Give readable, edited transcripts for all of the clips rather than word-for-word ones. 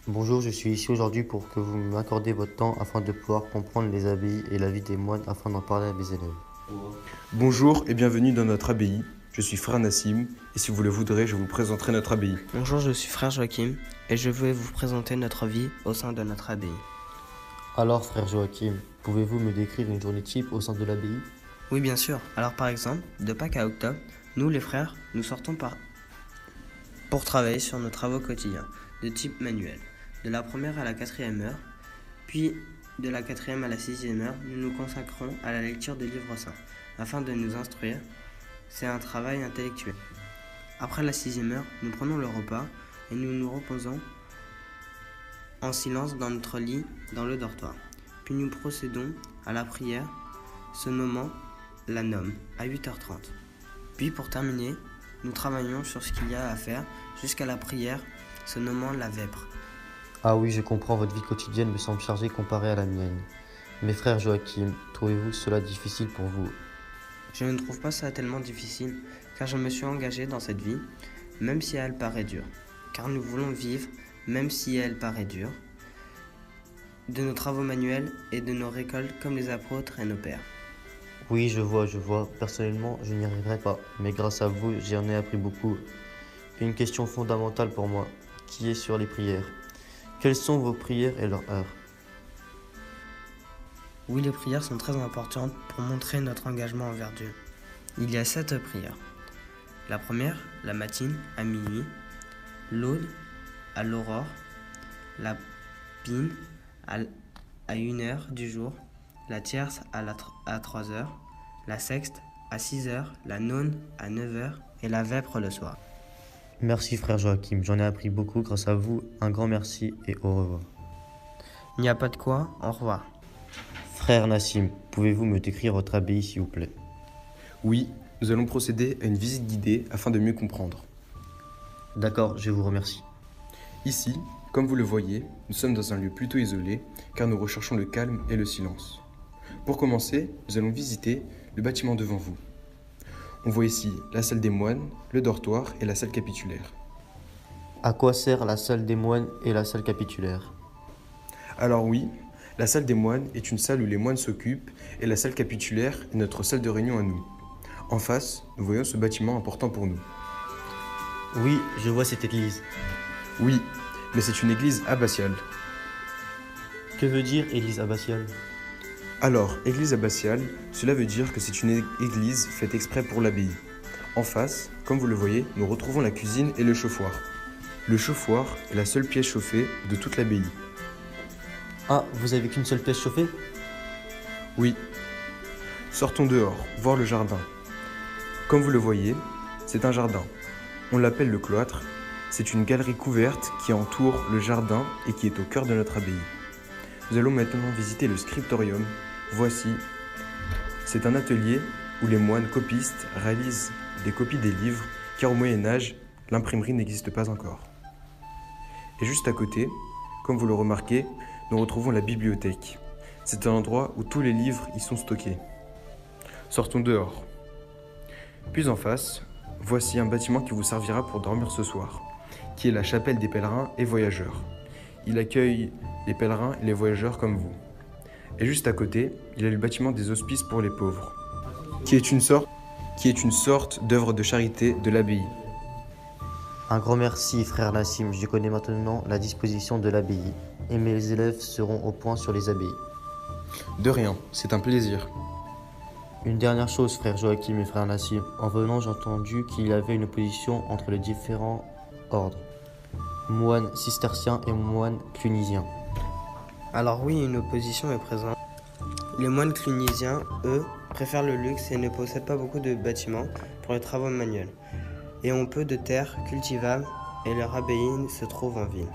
Bonjour, je suis ici aujourd'hui pour que vous m'accordiez votre temps afin de pouvoir comprendre les abbayes et la vie des moines afin d'en parler à mes élèves. Bonjour et bienvenue dans notre abbaye. Je suis frère Nassim et si vous le voudrez, je vous présenterai notre abbaye. Bonjour, je suis frère Joachim et je vais vous présenter notre vie au sein de notre abbaye. Alors, frère Joachim, pouvez-vous me décrire une journée type au sein de l'abbaye? Oui, bien sûr. Alors par exemple, de Pâques à octobre, nous les frères, nous sortons pour travailler sur nos travaux quotidiens, de type manuel. De la première à la quatrième heure, puis de la quatrième à la sixième heure, nous nous consacrons à la lecture des livres saints, afin de nous instruire. C'est un travail intellectuel. Après la sixième heure, nous prenons le repas et nous nous reposons en silence dans notre lit, dans le dortoir. Puis nous procédons à la prière, se nommant la nome, à 8h30. Puis pour terminer, nous travaillons sur ce qu'il y a à faire jusqu'à la prière, se nommant la vêpre. Ah oui, je comprends, votre vie quotidienne me semble chargée comparée à la mienne. Mais frère Joachim, trouvez-vous cela difficile pour vous? Je ne trouve pas ça tellement difficile, car je me suis engagé dans cette vie, même si elle paraît dure. Car nous voulons vivre, même si elle paraît dure, de nos travaux manuels et de nos récoltes comme les apôtres et nos pères. Oui, je vois. Personnellement, je n'y arriverai pas. Mais grâce à vous, j'en ai appris beaucoup. Une question fondamentale pour moi, qui est sur les prières. Quelles sont vos prières et leur heure? Oui, les prières sont très importantes pour montrer notre engagement envers Dieu. Il y a 7 prières. La première, la matine, à minuit. L'aude, à l'aurore. La pine, à 1h du jour. La tierce, à 3h. La sexte, à 6h. La none, à 9h. Et la vêpre le soir. Merci frère Joachim, j'en ai appris beaucoup grâce à vous. Un grand merci et au revoir. Il n'y a pas de quoi, au revoir. Frère Nassim, pouvez-vous me décrire votre abbaye s'il vous plaît? Oui, nous allons procéder à une visite guidée afin de mieux comprendre. D'accord, je vous remercie. Ici, comme vous le voyez, nous sommes dans un lieu plutôt isolé car nous recherchons le calme et le silence. Pour commencer, nous allons visiter le bâtiment devant vous. On voit ici la salle des moines, le dortoir et la salle capitulaire. À quoi sert la salle des moines et la salle capitulaire? Alors oui, la salle des moines est une salle où les moines s'occupent et la salle capitulaire est notre salle de réunion à nous. En face, nous voyons ce bâtiment important pour nous. Oui, je vois cette église. Oui, mais c'est une église abbatiale. Que veut dire église abbatiale? Alors, église abbatiale, cela veut dire que c'est une église faite exprès pour l'abbaye. En face, comme vous le voyez, nous retrouvons la cuisine et le chauffoir. Le chauffoir est la seule pièce chauffée de toute l'abbaye. Ah, vous avez qu'une seule pièce chauffée? Oui. Sortons dehors, voir le jardin. Comme vous le voyez, c'est un jardin. On l'appelle le cloître. C'est une galerie couverte qui entoure le jardin et qui est au cœur de notre abbaye. Nous allons maintenant visiter le scriptorium. Voici. C'est un atelier où les moines copistes réalisent des copies des livres, car au Moyen-Âge, l'imprimerie n'existe pas encore. Et juste à côté, comme vous le remarquez, nous retrouvons la bibliothèque. C'est un endroit où tous les livres y sont stockés. Sortons dehors. Puis en face, voici un bâtiment qui vous servira pour dormir ce soir, qui est la chapelle des pèlerins et voyageurs. Il accueille les pèlerins et les voyageurs comme vous. Et juste à côté, il y a le bâtiment des hospices pour les pauvres, qui est une sorte d'œuvre de charité de l'abbaye. Un grand merci frère Nassim, je connais maintenant la disposition de l'abbaye et mes élèves seront au point sur les abbayes. De rien, c'est un plaisir. Une dernière chose frère Joachim et frère Nassim, en venant j'ai entendu qu'il y avait une opposition entre les différents ordres, moines cisterciens et moines clunisiens. Alors oui, une opposition est présente. Les moines clunisiens, eux, préfèrent le luxe et ne possèdent pas beaucoup de bâtiments pour les travaux manuels, et ont peu de terres cultivables et leur abbaye se trouve en ville.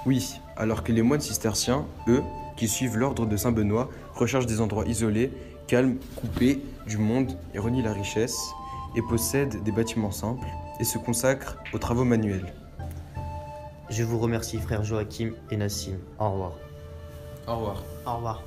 Oui, alors que les moines cisterciens, eux, qui suivent l'ordre de Saint-Benoît, recherchent des endroits isolés, calmes, coupés du monde et renient la richesse, et possèdent des bâtiments simples, et se consacrent aux travaux manuels. Je vous remercie frère Joachim et Nassim, au revoir. Au revoir. Au revoir.